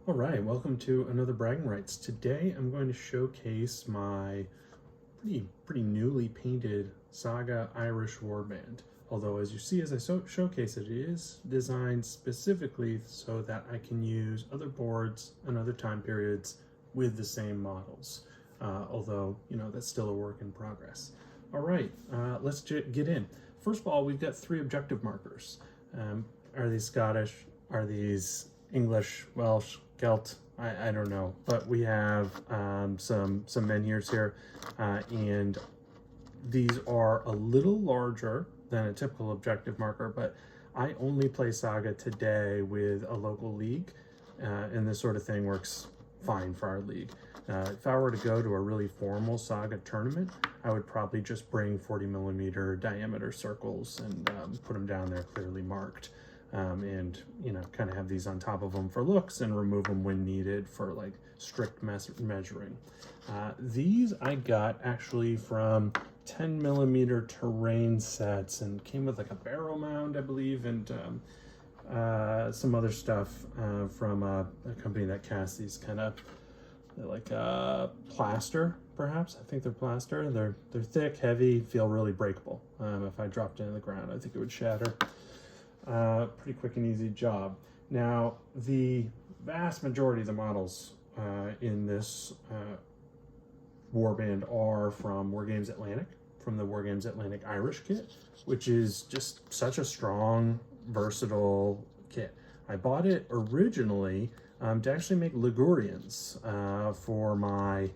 All right, welcome to another Bragging Rights. Today I'm going to showcase my pretty newly painted Saga Irish Warband. Although as you see as I showcase it, it is designed specifically so that I can use other boards and other time periods with the same models. Although, that's still a work in progress. All right, let's get in. First of all, we've got 3 objective markers. Are these Scottish? Are these English, Welsh, Celt? I don't know, but we have some menhirs here, and these are a little larger than a typical objective marker, but I only play Saga today with a local league, and this sort of thing works fine for our league. If I were to go to a really formal Saga tournament, I would probably just bring 40mm diameter circles and put them down there clearly marked. And kind of have these on top of them for looks and remove them when needed for like strict measuring. These I got actually from 10mm terrain sets and came with like a barrel mound, I believe, and some other stuff from a company that casts these kind of like plaster, perhaps. I think they're plaster. They're thick, heavy, feel really breakable. If I dropped it in the ground, I think it would shatter. Pretty quick and easy job. Now, the vast majority of the models in this Warband are from Wargames Atlantic, from the Wargames Atlantic Irish kit, which is just such a strong, versatile kit. I bought it originally to actually make Ligurians for my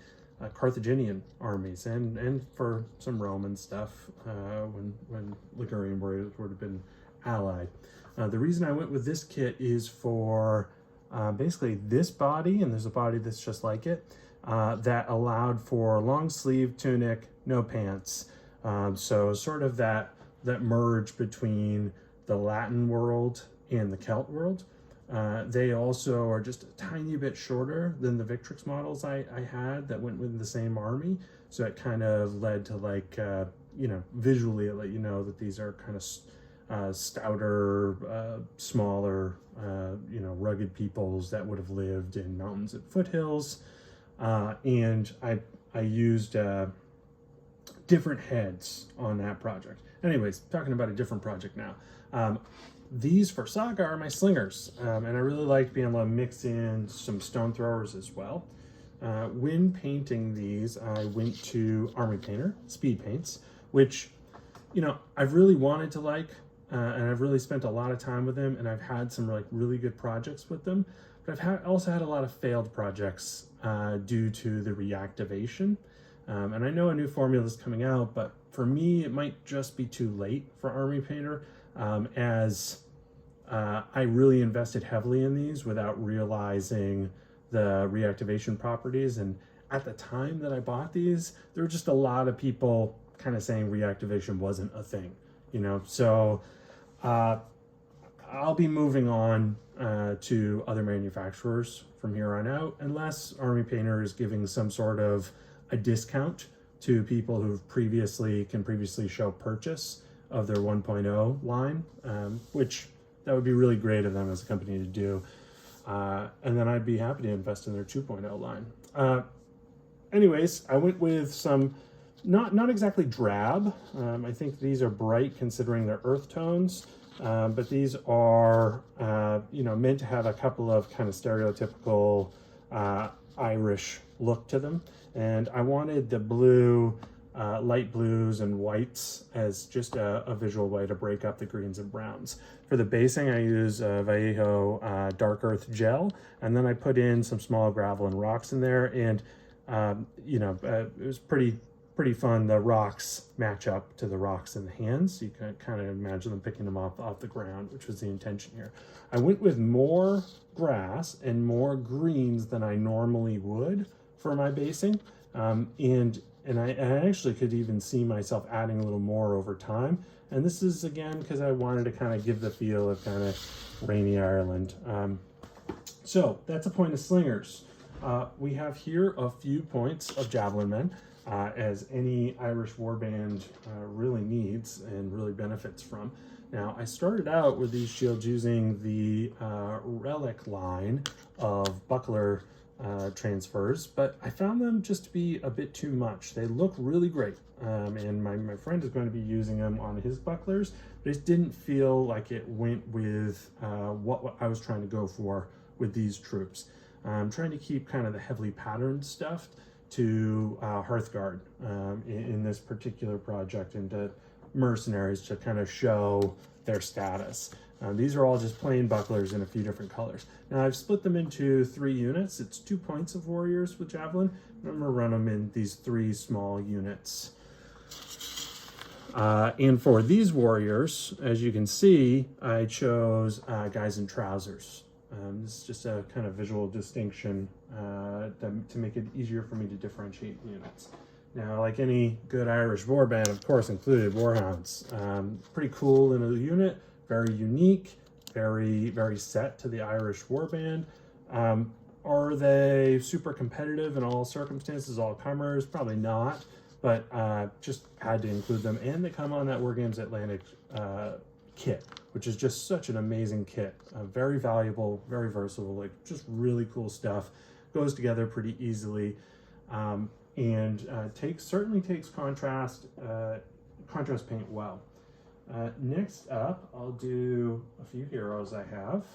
Carthaginian armies and for some Roman stuff when Ligurian warriors would have been allied. The reason I went with this kit is for basically this body, and there's a body that's just like it, that allowed for long sleeve tunic, no pants. So sort of that merge between the Latin world and the Celt world. They also are just a tiny bit shorter than the Victrix models I had that went with the same army. So it kind of led to like, visually it let you know that these are kind of stouter, smaller, rugged peoples that would have lived in mountains and foothills. And I used different heads on that project. Anyways, talking about a different project now. These for Saga are my Slingers, and I really liked being able to mix in some stone throwers as well. When painting these, I went to Army Painter, Speed Paints, which, I've really wanted to like, and I've really spent a lot of time with them, and I've had some really good projects with them, but I've also had a lot of failed projects due to the reactivation. And I know a new formula is coming out, but for me, it might just be too late for Army Painter, as I really invested heavily in these without realizing the reactivation properties. And at the time that I bought these, there were just a lot of people kind of saying reactivation wasn't a thing, so I'll be moving on to other manufacturers from here on out, unless Army Painter is giving some sort of a discount to people who can previously show purchase of their 1.0 line, which that would be really great of them as a company to do. And then I'd be happy to invest in their 2.0 line. Anyways, I went with some not exactly drab. I think these are bright considering their earth tones, but these are meant to have a couple of kind of stereotypical Irish look to them. And I wanted the blue, light blues and whites as just a visual way to break up the greens and browns. For the basing, I use Vallejo Dark Earth Gel, and then I put in some small gravel and rocks in there, and it was pretty fun. The rocks match up to the rocks in the hands. You can kind of imagine them picking them up off the ground, which was the intention here. I went with more grass and more greens than I normally would for my basing, and I actually could even see myself adding a little more over time. And this is, again, because I wanted to kind of give the feel of kind of rainy Ireland. So that's a point of Slingers. We have here a few points of Javelin men, as any Irish warband really needs and really benefits from. Now, I started out with these shields using the relic line of buckler transfers, but I found them just to be a bit too much. They look really great, and my friend is going to be using them on his bucklers, but it didn't feel like it went with what I was trying to go for with these troops. I'm trying to keep kind of the heavily patterned stuff to Hearthguard in this particular project, and to Mercenaries to kind of show their status. These are all just plain bucklers in a few different colors. Now I've split them into 3 units. It's 2 points of warriors with Javelin, and I'm gonna run them in these 3 small units. And for these warriors, as you can see, I chose guys in trousers. This is just a kind of visual distinction to make it easier for me to differentiate units. Now, like any good Irish warband, of course, included Warhounds. Pretty cool in a unit, very unique, very set to the Irish warband. Are they super competitive in all circumstances, all comers? Probably not, but just had to include them. And they come on that Wargames Atlantic kit, which is just such an amazing kit. Very valuable, very versatile, like just really cool stuff. Goes together pretty easily. And certainly takes contrast paint well. Next up, I'll do a few heroes I have.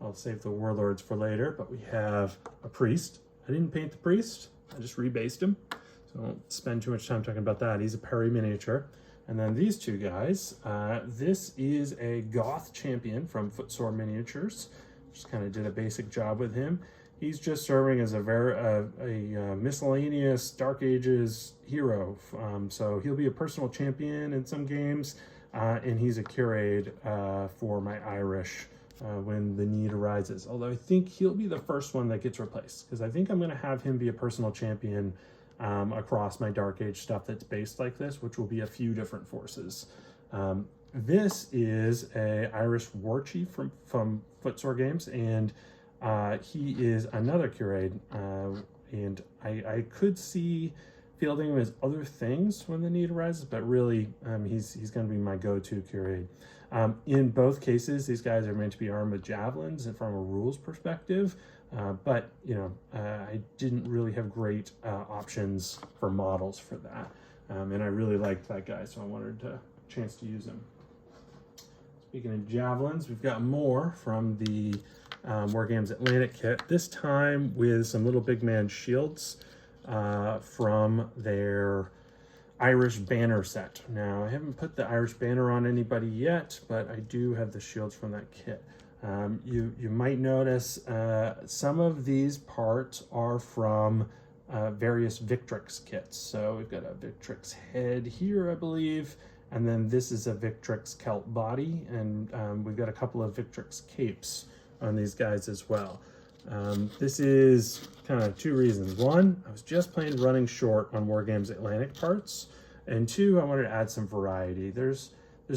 I'll save the warlords for later, but we have a priest. I didn't paint the priest, I just rebased him, so I won't spend too much time talking about that. He's a Perry miniature. And then these 2 guys, this is a Goth champion from Footsore Miniatures. Just kind of did a basic job with him. He's just serving as a miscellaneous Dark Ages hero. So he'll be a personal champion in some games, and he's a curade for my Irish when the need arises. Although I think he'll be the first one that gets replaced, because I think I'm going to have him be a personal champion across my Dark Age stuff that's based like this, which will be a few different forces. This is a Irish war chief from Footsore Games, and he is another curade, and I could see fielding him as other things when the need arises, but really he's going to be my go-to curade. In both cases, these guys are meant to be armed with javelins and from a rules perspective, but you know, I didn't really have great options for models for that, and I really liked that guy, so I wanted a chance to use him. Speaking of javelins, we've got more from the Wargames Atlantic kit, this time with some little big man shields from their Irish banner set. Now, I haven't put the Irish banner on anybody yet, but I do have the shields from that kit. You might notice some of these parts are from various Victrix kits. So we've got a Victrix head here, I believe, and then this is a Victrix Celt body, and we've got a couple of Victrix capes on these guys as well. This is kind of 2 reasons. 1, I was just plain running short on Wargames Atlantic parts, and 2, I wanted to add some variety. There's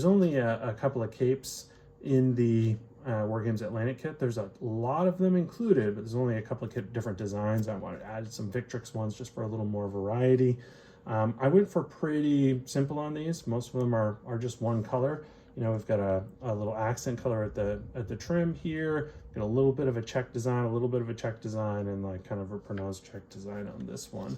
only a couple of capes in the Wargames Atlantic kit. There's a lot of them included, but there's only a couple of different designs. I wanted to add some Victrix ones just for a little more variety. I went for pretty simple on these. Most of them are just 1 color. You know, we've got a little accent color at the trim here, got a little bit of a check design, and like kind of a pronounced check design on this one.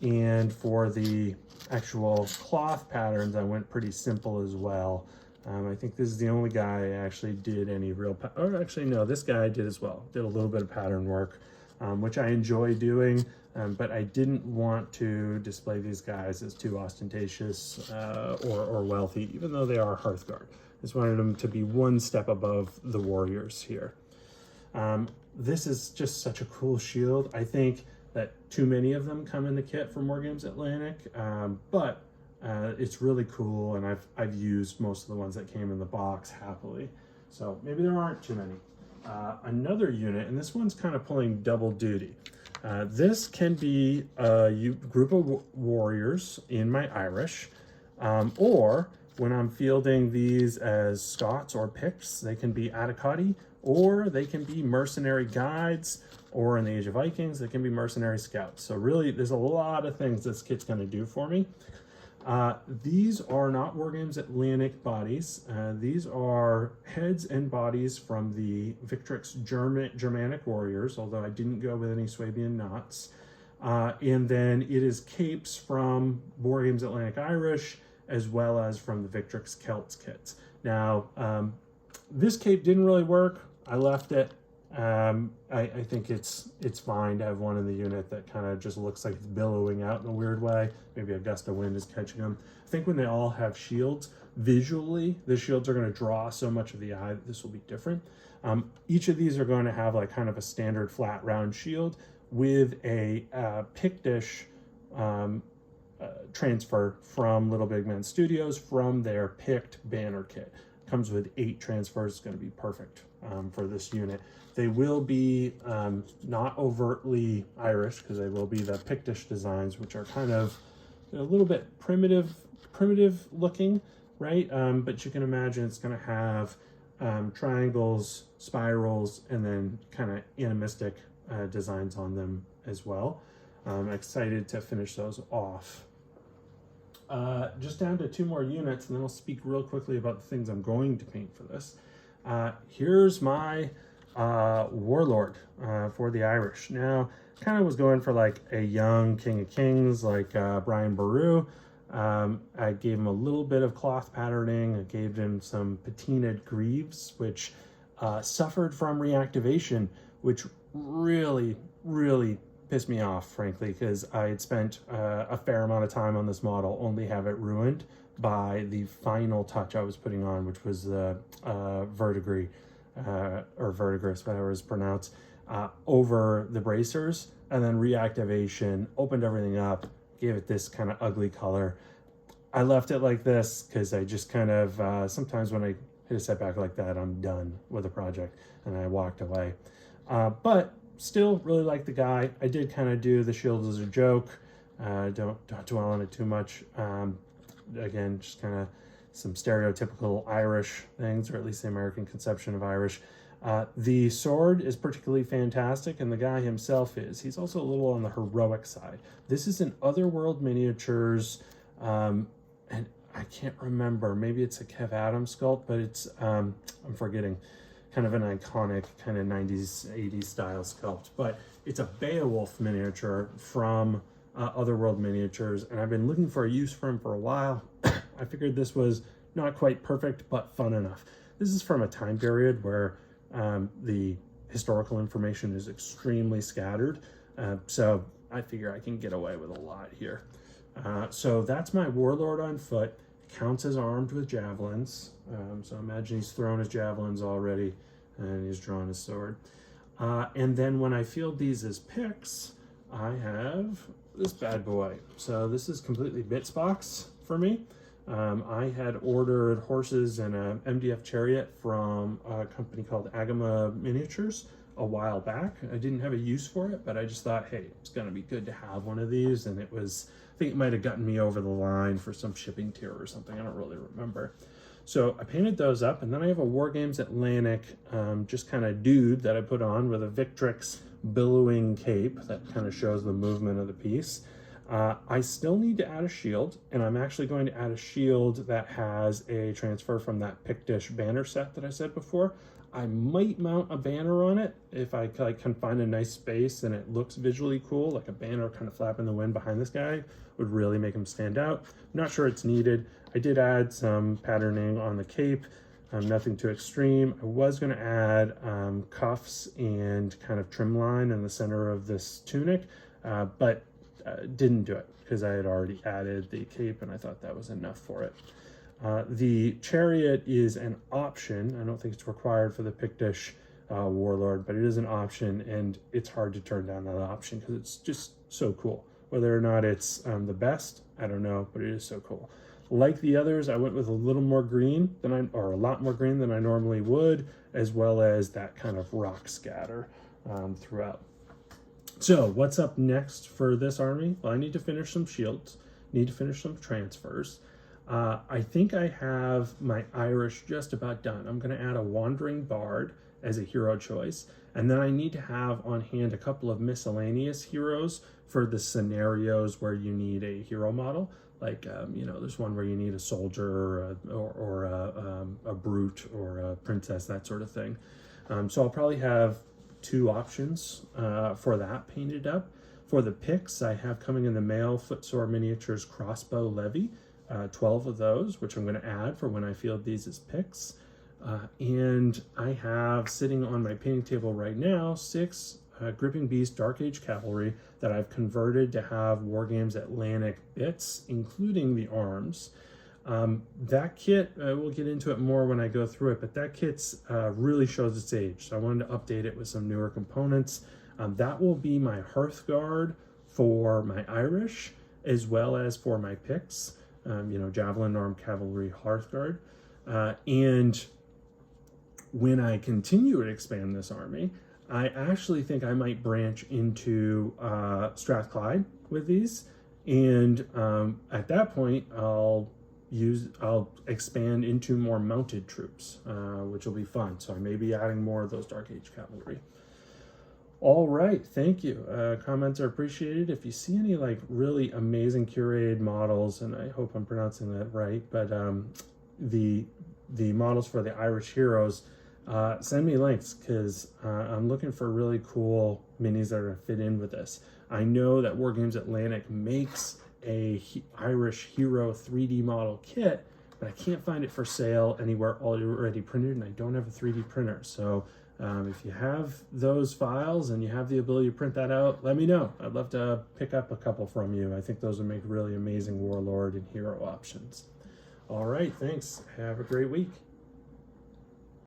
And for the actual cloth patterns, I went pretty simple as well. I think this is the only guy I actually did any real, or actually no, this guy I did as well. Did a little bit of pattern work, which I enjoy doing. But I didn't want to display these guys as too ostentatious or wealthy, even though they are Hearthguard. I just wanted them to be 1 step above the warriors here. This is just such a cool shield. I think that too many of them come in the kit from Wargames Atlantic, but it's really cool, and I've used most of the ones that came in the box happily. So maybe there aren't too many. Another unit, and this one's kind of pulling double duty. This can be a group of warriors in my Irish, or when I'm fielding these as Scots or Picts, they can be Atticati, or they can be mercenary guides, or in the Age of Vikings, they can be mercenary scouts. So really, there's a lot of things this kit's going to do for me. These are not Wargames Atlantic bodies. These are heads and bodies from the Victrix Germanic warriors, although I didn't go with any Swabian knots. And then it is capes from Wargames Atlantic Irish, as well as from the Victrix Celts kits. Now, this cape didn't really work. I left it. I think it's fine to have one in the unit that kind of just looks like it's billowing out in a weird way. Maybe a gust of wind is catching them. I think when they all have shields, visually, the shields are going to draw so much of the eye that this will be different. Each of these are going to have like kind of a standard flat round shield with a Pictish transfer from Little Big Man Studios from their Pict banner kit. Comes with 8 transfers. It's going to be perfect for this unit. They will be not overtly Irish, because they will be the Pictish designs, which are kind of a little bit primitive looking, right? But you can imagine it's going to have triangles, spirals, and then kind of animistic designs on them as well. I'm excited to finish those off. Just down to 2 more units, and then I'll speak real quickly about the things I'm going to paint for this. Here's my Warlord for the Irish. Now, kind of was going for like a young King of Kings, like Brian Boru. I gave him a little bit of cloth patterning. I gave him some patinaed greaves, which suffered from reactivation, which really pissed me off, frankly, because I had spent a fair amount of time on this model, only have it ruined by the final touch I was putting on, which was the verdigris, or verdigris, whatever it's pronounced, over the bracers, and then reactivation, opened everything up, gave it this kind of ugly color. I left it like this because I just kind of, sometimes when I hit a setback like that, I'm done with a project, and I walked away. But still really like the guy. I did kind of do the shield as a joke. Don't dwell on it too much. Again, just kind of some stereotypical Irish things, or at least the American conception of Irish. The sword is particularly fantastic, and the guy himself is. He's also a little on the heroic side. This is an Otherworld Miniatures, and I can't remember. Maybe it's a Kev Adams sculpt, but it's, I'm forgetting. Kind of an iconic kind of 90s, 80s style sculpt. But it's a Beowulf miniature from Otherworld Miniatures, and I've been looking for a use for him for a while. I figured this was not quite perfect, but fun enough. This is from a time period where the historical information is extremely scattered, so I figure I can get away with a lot here. So that's my Warlord on foot. Counts as armed with javelins, so imagine he's thrown his javelins already, and he's drawn his sword. And then when I field these as picks, I have this bad boy. So this is completely bits box for me. I had ordered horses and an MDF chariot from a company called Agama Miniatures a while back. I didn't have a use for it, but I just thought, hey, it's gonna be good to have one of these, and it was, I think it might have gotten me over the line for some shipping tier or something. I don't really remember. So I painted those up, and then I have a Wargames Atlantic just kind of dude that I put on with a Victrix billowing cape that kind of shows the movement of the piece. I still need to add a shield, and I'm actually going to add a shield that has a transfer from that Pictish banner set that I said before. I might mount a banner on it if I can find a nice space and it looks visually cool, like a banner kind of flapping the wind behind this guy would really make him stand out. I'm not sure it's needed. I did add some patterning on the cape, nothing too extreme. I was going to add cuffs and kind of trim line in the center of this tunic, but didn't do it because I had already added the cape and I thought that was enough for it. The chariot is an option. I don't think it's required for the Pictish Warlord, but it is an option, and it's hard to turn down that option because it's just so cool. Whether or not it's the best, I don't know, but it is so cool. Like the others, I went with a little more green than or a lot more green than I normally would, as well as that kind of rock scatter throughout. So what's up next for this army? Well, I need to finish some shields, need to finish some transfers. I think I have my Irish just about done. I'm going to add a Wandering Bard as a hero choice, and then I need to have on hand a couple of miscellaneous heroes for the scenarios where you need a hero model, Like, you know, there's one where you need a soldier or a brute or a princess, that sort of thing. So I'll probably have 2 options for that painted up. For the picks, I have coming in the mail Footsore Miniatures Crossbow Levy, 12 of those, which I'm going to add for when I field these as picks. And I have sitting on my painting table right now 6 Gripping Beast Dark Age Cavalry that I've converted to have Wargames Atlantic bits, including the arms. That kit, we'll get into it more when I go through it, but that kit's really shows its age. So I wanted to update it with some newer components. That will be my Hearthguard for my Irish, as well as for my picks, you know, Javelin, Armed Cavalry, Hearthguard. And when I continue to expand this army, I actually think I might branch into Strathclyde with these. And at that point, I'll expand into more mounted troops, which will be fun. So I may be adding more of those Dark Age Cavalry. All right, thank you. Comments are appreciated. If you see any like really amazing curated models, and I hope I'm pronouncing that right, but the models for the Irish heroes, send me links, because I'm looking for really cool minis that are going to fit in with this. I know that Wargames Atlantic makes a Irish hero 3D model kit, but I can't find it for sale anywhere already printed, and I don't have a 3D printer. So if you have those files and you have the ability to print that out, let me know. I'd love to pick up a couple from you. I think those would make really amazing Warlord and hero options. All right, thanks. Have a great week.